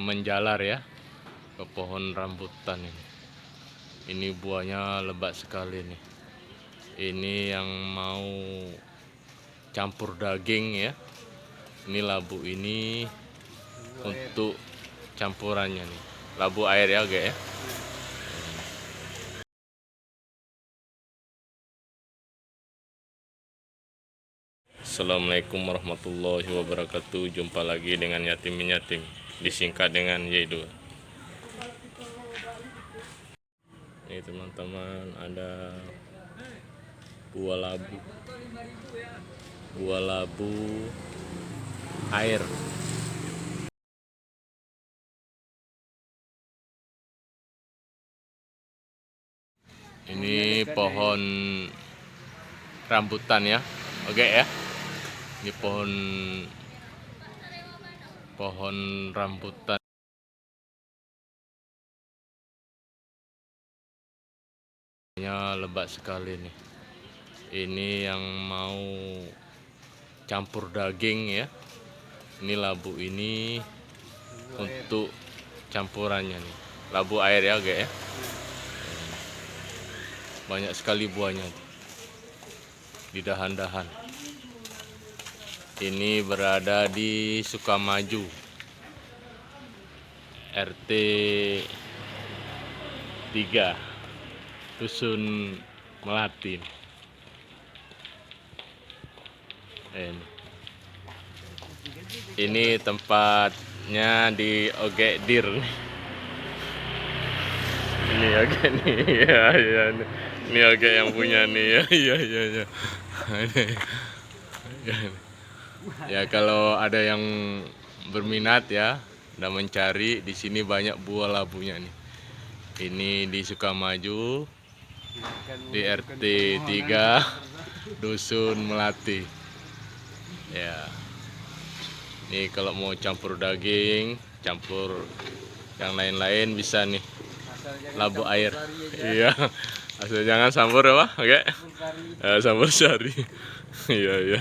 menjalar ya ke pohon rambutan ini. Ini buahnya lebat sekali nih. Ini yang mau campur daging ya. Ini labu ini untuk campurannya nih. Labu air ya, guys ya. Assalamualaikum warahmatullahi wabarakatuh. Jumpa lagi dengan Yatim Yatim, disingkat dengan Y2. Ini teman-teman, ada buah labu air. Ini pohon rambutan ya, oke ya. Ini pohon rambutan. Lebat sekali nih. Ini yang mau campur daging ya. Ini labu ini untuk campurannya nih. Labu air ya, guys ya. Banyak sekali buahnya di dahan-dahan. Ini berada di Sukamaju, RT 3, Dusun Melati. Ini tempatnya di Ogekdir. Ini Ogek nih, ya. Ini Ogek yang punya nih, ya. Ya, kalau ada yang berminat ya dan mencari, di sini banyak buah labunya nih. Ini di Sukamaju, di RT 3, Dusun Melati. Ya. Ini kalau mau campur daging, campur yang lain-lain bisa nih. Labu air. Iya. Asal jangan sambur apa? Oke. Sambur sari. Iya.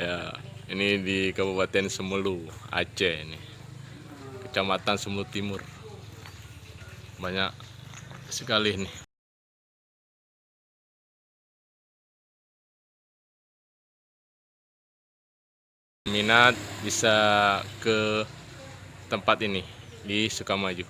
Ya, ini di Kabupaten Semelu, Aceh ini. Kecamatan Semelu Timur. Banyak sekali nih. Minat bisa ke tempat ini di Sukamaju.